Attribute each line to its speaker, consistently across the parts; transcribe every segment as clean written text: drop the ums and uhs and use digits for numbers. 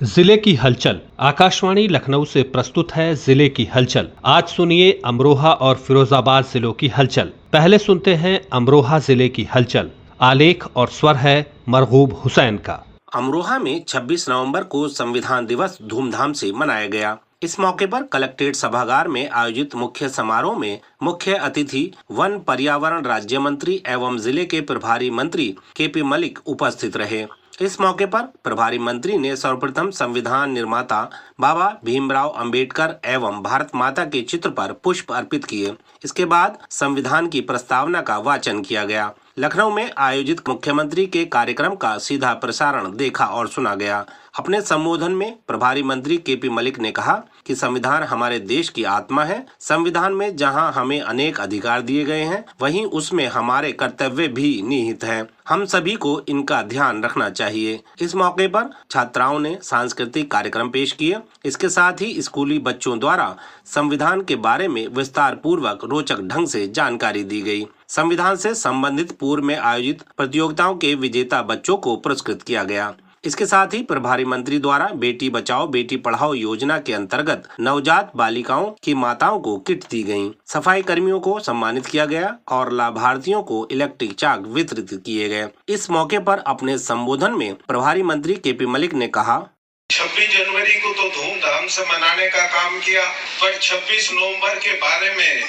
Speaker 1: जिले की हलचल। आकाशवाणी लखनऊ से प्रस्तुत है जिले की हलचल। आज सुनिए अमरोहा और फिरोजाबाद जिलों की हलचल। पहले सुनते हैं अमरोहा जिले की हलचल। आलेख और स्वर है मरगूब हुसैन का।
Speaker 2: अमरोहा में 26 नवंबर को संविधान दिवस धूमधाम से मनाया गया। इस मौके पर कलेक्ट्रेट सभागार में आयोजित मुख्य समारोह में मुख्य अतिथि वन पर्यावरण राज्य मंत्री एवं जिले के प्रभारी मंत्री केपी मलिक उपस्थित रहे। इस मौके पर प्रभारी मंत्री ने सर्वप्रथम संविधान निर्माता बाबा भीमराव अंबेडकर एवं भारत माता के चित्र पर पुष्प अर्पित किए। इसके बाद संविधान की प्रस्तावना का वाचन किया गया। लखनऊ में आयोजित मुख्यमंत्री के कार्यक्रम का सीधा प्रसारण देखा और सुना गया। अपने संबोधन में प्रभारी मंत्री केपी मलिक ने कहा कि संविधान हमारे देश की आत्मा है। संविधान में जहां हमें अनेक अधिकार दिए गए हैं, वहीं उसमें हमारे कर्तव्य भी निहित हैं। हम सभी को इनका ध्यान रखना चाहिए। इस मौके पर छात्राओं ने सांस्कृतिक कार्यक्रम पेश किए। इसके साथ ही स्कूली बच्चों द्वारा संविधान के बारे में विस्तार पूर्वक रोचक ढंग से जानकारी दी गई। संविधान से संबंधित पूर्व में आयोजित प्रतियोगिताओं के विजेता बच्चों को पुरस्कृत किया गया। इसके साथ ही प्रभारी मंत्री द्वारा बेटी बचाओ बेटी पढ़ाओ योजना के अंतर्गत नवजात बालिकाओं की माताओं को किट दी गयी। सफाई कर्मियों को सम्मानित किया गया और लाभार्थियों को इलेक्ट्रिक चाक वितरित किए गए। इस मौके पर अपने संबोधन में प्रभारी मंत्री केपी मलिक ने कहा,
Speaker 3: 26 जनवरी को तो धूमधाम से मनाने का काम किया, पर 26 नवंबर के बारे में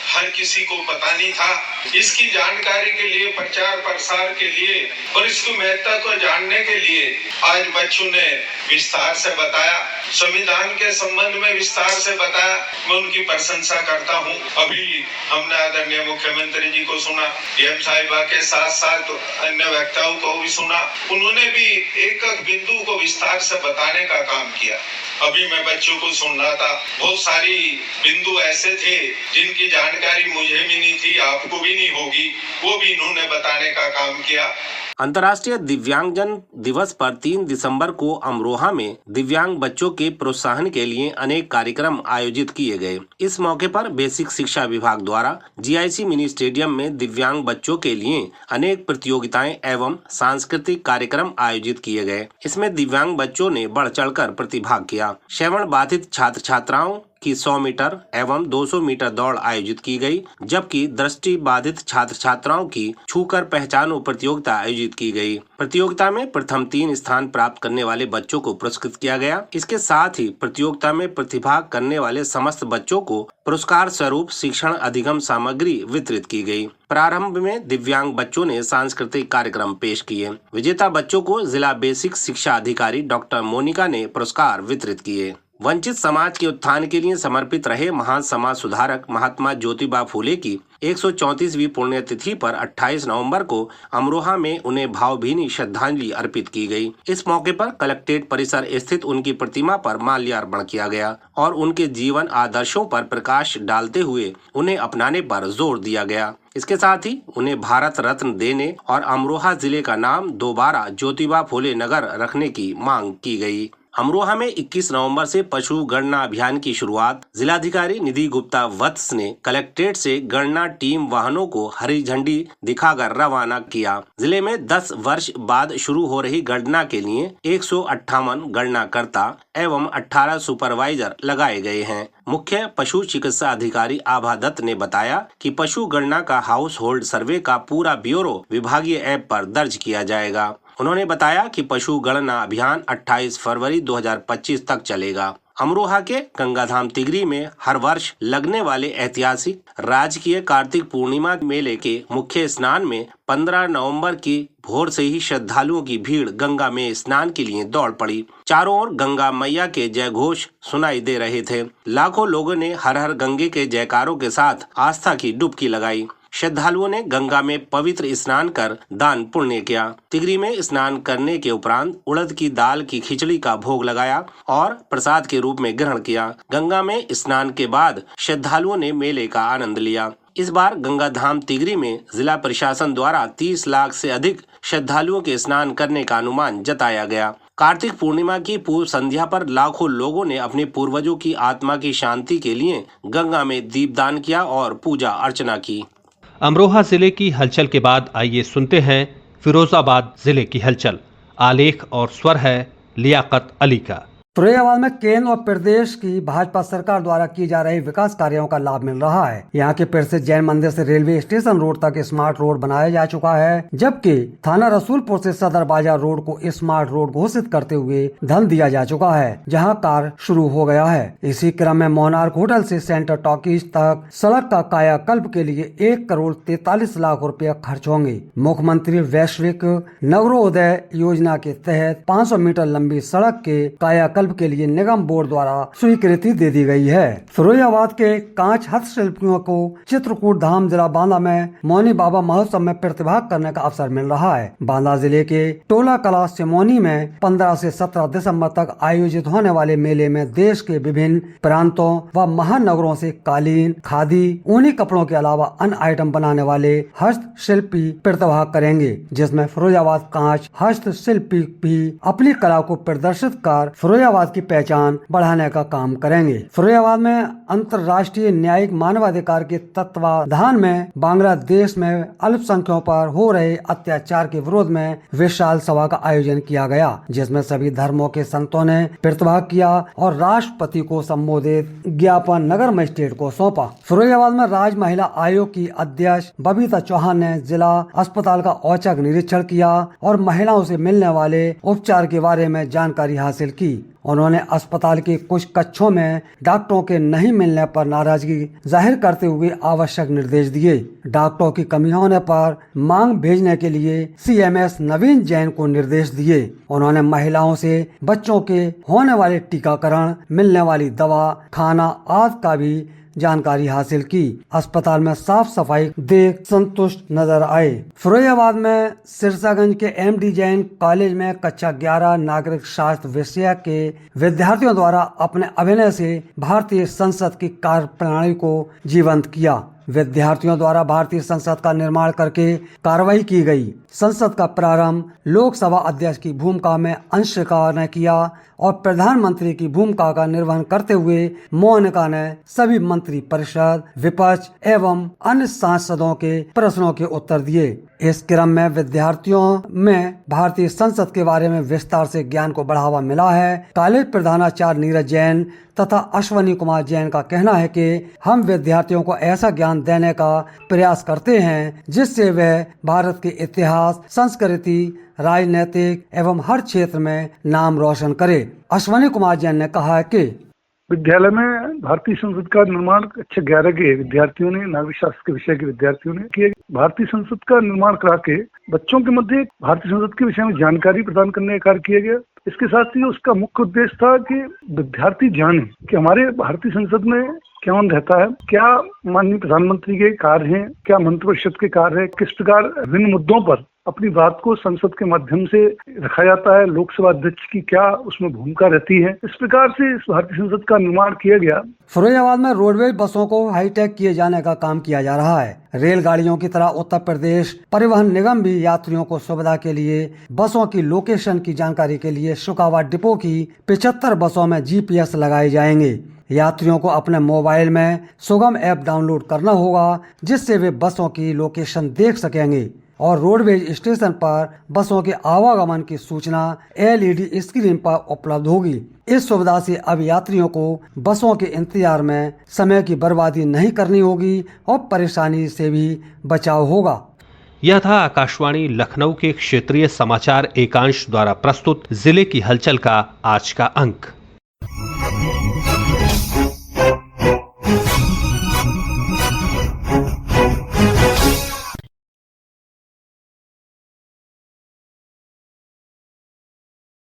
Speaker 3: हर किसी को पता नहीं था। इसकी जानकारी के लिए, प्रचार प्रसार के लिए और इसकी महत्ता को जानने के लिए आज बच्चों ने विस्तार से बताया, संविधान के संबंध में विस्तार से बताया। मैं उनकी प्रशंसा करता हूं। अभी हमने आदरणीय मुख्यमंत्री जी को सुना, डीएम साहिबा के साथ साथ अन्य वक्ताओं को भी सुना। उन्होंने भी एक एक बिंदु को विस्तार से बताने का काम किया। अभी मैं बच्चों को सुन रहा था, बहुत सारी बिंदु ऐसे थे जिनकी जानकारी मुझे भी नहीं थी, आपको भी नहीं होगी, वो भी इन्होंने बताने का काम किया।
Speaker 2: अंतर्राष्ट्रीय दिव्यांगजन दिवस पर 3 दिसंबर को अमरोहा में दिव्यांग बच्चों के प्रोत्साहन के लिए अनेक कार्यक्रम आयोजित किए गए। इस मौके पर बेसिक शिक्षा विभाग द्वारा जीआईसी मिनी स्टेडियम में दिव्यांग बच्चों के लिए अनेक प्रतियोगिताएं एवं सांस्कृतिक कार्यक्रम आयोजित किए गए। इसमें दिव्यांग बच्चों ने बढ़ चढ़कर प्रतिभाग किया। श्रवण बाधित छात्र छात्राओं की 100 मीटर एवं 200 मीटर दौड़ आयोजित की गई, जबकि दृष्टि बाधित छात्र छात्राओं की छूकर पहचानो प्रतियोगिता आयोजित की गई। प्रतियोगिता में प्रथम 3 स्थान प्राप्त करने वाले बच्चों को पुरस्कृत किया गया। इसके साथ ही प्रतियोगिता में प्रतिभाग करने वाले समस्त बच्चों को पुरस्कार स्वरूप शिक्षण अधिगम सामग्री वितरित की गई। प्रारंभ में दिव्यांग बच्चों ने सांस्कृतिक कार्यक्रम पेश किए। विजेता बच्चों को जिला बेसिक शिक्षा अधिकारी डॉक्टर मोनिका ने पुरस्कार वितरित किए। वंचित समाज के उत्थान के लिए समर्पित रहे महान समाज सुधारक महात्मा ज्योतिबा फूले की 134वीं पुण्यतिथि पर 28 नवंबर को अमरोहा में उन्हें भावभीनी श्रद्धांजलि अर्पित की गई। इस मौके पर कलेक्ट्रेट परिसर स्थित उनकी प्रतिमा पर माल्यार्पण किया गया और उनके जीवन आदर्शों पर प्रकाश डालते हुए उन्हें अपनाने पर जोर दिया गया। इसके साथ ही उन्हें भारत रत्न देने और अमरोहा जिले का नाम दोबारा ज्योतिबा फूले नगर रखने की मांग की गई। अमरोहा में 21 नवंबर से पशु गणना अभियान की शुरुआत जिलाधिकारी निधि गुप्ता वत्स ने कलेक्ट्रेट से गणना टीम वाहनों को हरी झंडी दिखाकर रवाना किया। जिले में 10 वर्ष बाद शुरू हो रही गणना के लिए 158 गणनाकर्ता एवं 18 सुपरवाइजर लगाए गए हैं। मुख्य पशु चिकित्सा अधिकारी आभा दत्त ने बताया कि पशु गणना का हाउस होल्ड सर्वे का पूरा ब्यूरो विभागीय ऐप पर दर्ज किया जाएगा। उन्होंने बताया कि पशु गणना अभियान 28 फरवरी 2025 तक चलेगा। अमरोहा के गंगाधाम तिगरी में हर वर्ष लगने वाले ऐतिहासिक राजकीय कार्तिक पूर्णिमा मेले के मुख्य स्नान में 15 नवंबर की भोर से ही श्रद्धालुओं की भीड़ गंगा में स्नान के लिए दौड़ पड़ी। चारों ओर गंगा मैया के जय घोष सुनाई दे रहे थे। लाखों लोगों ने हर हर गंगे के जयकारों के साथ आस्था की डुबकी लगाई। श्रद्धालुओं ने गंगा में पवित्र स्नान कर दान पुण्य किया। तिगरी में स्नान करने के उपरांत उड़द की दाल की खिचड़ी का भोग लगाया और प्रसाद के रूप में ग्रहण किया। गंगा में स्नान के बाद श्रद्धालुओं ने मेले का आनंद लिया। इस बार गंगा धाम तिगरी में जिला प्रशासन द्वारा 30 लाख से अधिक श्रद्धालुओं के स्नान करने का अनुमान जताया गया। कार्तिक पूर्णिमा की पूर्व संध्या पर लाखों लोगों ने अपने पूर्वजों की आत्मा की शांति के लिए गंगा में दीपदान किया और पूजा अर्चना की।
Speaker 1: अमरोहा जिले की हलचल के बाद आइए सुनते हैं फिरोजाबाद जिले की हलचल। आलेख और स्वर है लियाकत अली का।
Speaker 4: फिरोजाबाद में केंद्र और प्रदेश की भाजपा सरकार द्वारा की जा रही विकास कार्यों का लाभ मिल रहा है। यहाँ के प्रसिद्ध जैन मंदिर से रेलवे स्टेशन रोड तक स्मार्ट रोड बनाया जा चुका है, जबकि थाना रसूलपुर से सदर बाजार रोड को स्मार्ट रोड घोषित करते हुए धन दिया जा चुका है, जहाँ कार्य शुरू हो गया है। इसी क्रम में मोनार्क होटल से सेंटर टॉकीज तक सड़क का कायाकल्प के लिए 1,43,00,000 रुपया खर्च होंगे। मुख्यमंत्री वैश्विक नगरोदय योजना के तहत 500 मीटर लंबी सड़क के कायाकल्प के लिए निगम बोर्ड द्वारा स्वीकृति दे दी गई है। फिरोजाबाद के कांच हस्तशिल्पियों को चित्रकूट धाम जिला बांदा में मौनी बाबा महोत्सव में प्रतिभाग करने का अवसर मिल रहा है। बांदा जिले के टोला कला सिमोनी में 15 से 17 दिसंबर तक आयोजित होने वाले मेले में देश के विभिन्न प्रांतों व महानगरों से कालीन, खादी, ऊनी कपड़ों के अलावा अन्य आइटम बनाने वाले हस्तशिल्पी प्रतिभाग करेंगे, जिसमें फिरोजाबाद कांच हस्तशिल्पी भी अपनी कला को प्रदर्शित कर फिरोजाबाद की पहचान बढ़ाने का काम करेंगे। फिरोजाबाद में अंतर्राष्ट्रीय न्यायिक मानवाधिकार के तत्वाधान में बांग्लादेश में अल्पसंख्यकों पर हो रहे अत्याचार के विरोध में विशाल सभा का आयोजन किया गया, जिसमें सभी धर्मों के संतों ने प्रतिभाग किया और राष्ट्रपति को संबोधित ज्ञापन नगर मजिस्ट्रेट को सौंपा। फिरोजाबाद में राज्य महिला आयोग की अध्यक्ष बबीता चौहान ने जिला अस्पताल का औचक निरीक्षण किया और महिलाओं से मिलने वाले उपचार के बारे में जानकारी हासिल की। उन्होंने अस्पताल के कुछ कक्षों में डॉक्टरों के नहीं मिलने पर नाराजगी जाहिर करते हुए आवश्यक निर्देश दिए। डॉक्टरों की कमी होने पर मांग भेजने के लिए CMS नवीन जैन को निर्देश दिए। उन्होंने महिलाओं से बच्चों के होने वाले टीकाकरण, मिलने वाली दवा, खाना आदि का भी जानकारी हासिल की। अस्पताल में साफ सफाई देख संतुष्ट नजर आए। फिरोजाबाद में सिरसागंज के MD जैन कॉलेज में कक्षा 11 नागरिक शास्त्र विषय के विद्यार्थियों द्वारा अपने अभिनय से भारतीय संसद की कार्यप्रणाली को जीवंत किया। विद्यार्थियों द्वारा भारतीय संसद का निर्माण करके कार्रवाई की गई। संसद का प्रारंभ लोकसभा अध्यक्ष की भूमिका में अंशकार ने किया और प्रधानमंत्री की भूमिका का निर्वहन करते हुए मोनिका ने सभी मंत्री परिषद, विपक्ष एवं अन्य सांसदों के प्रश्नों के उत्तर दिए। इस क्रम में विद्यार्थियों में भारतीय संसद के बारे में विस्तार से ज्ञान को बढ़ावा मिला है। कॉलेज प्रधानाचार्य नीरज जैन तथा अश्वनी कुमार जैन का कहना है कि हम विद्यार्थियों को ऐसा ज्ञान देने का प्रयास करते हैं जिससे वह भारत के इतिहास, संस्कृति, राजनीतिक एवं हर क्षेत्र में नाम रोशन करे। अश्वनी कुमार जैन ने कहा कि
Speaker 5: विद्यालय में भारतीय संसद का निर्माण कक्षा 11 के विद्यार्थियों ने, नागरिक शास्त्र के विषय के विद्यार्थियों ने किया। भारतीय संसद का निर्माण करा के बच्चों के मध्य भारतीय संसद के विषय में जानकारी प्रदान करने का कार्य किया गया। इसके साथ ही उसका मुख्य उद्देश्य था कि विद्यार्थी जाने कि हमारे भारतीय संसद में कौन रहता है, क्या माननीय प्रधानमंत्री के कार्य हैं, क्या मंत्रिपरिषद के कार्य है, किस प्रकार विभिन्न मुद्दों पर अपनी बात को संसद के माध्यम से रखा जाता है, लोकसभा अध्यक्ष की क्या उसमें भूमिका रहती है। इस प्रकार से इस भारतीय संसद का निर्माण किया गया।
Speaker 4: फिरोजाबाद में रोडवेज बसों को हाईटेक किए जाने का काम किया जा रहा है। रेलगाड़ियों की तरह उत्तर प्रदेश परिवहन निगम भी यात्रियों को सुविधा के लिए बसों की लोकेशन की जानकारी के लिए शुकावा डिपो की 75 बसों में GPS लगाए जाएंगे। यात्रियों को अपने मोबाइल में सुगम ऐप डाउनलोड करना होगा, जिससे वे बसों की लोकेशन देख सकेंगे और रोडवेज स्टेशन पर बसों के आवागमन की सूचना LED स्क्रीन पर उपलब्ध होगी। इस सुविधा से अब यात्रियों को बसों के इंतजार में समय की बर्बादी नहीं करनी होगी और परेशानी से भी बचाव होगा।
Speaker 1: यह था आकाशवाणी लखनऊ के क्षेत्रीय समाचार एकांश द्वारा प्रस्तुत जिले की हलचल का आज का अंक।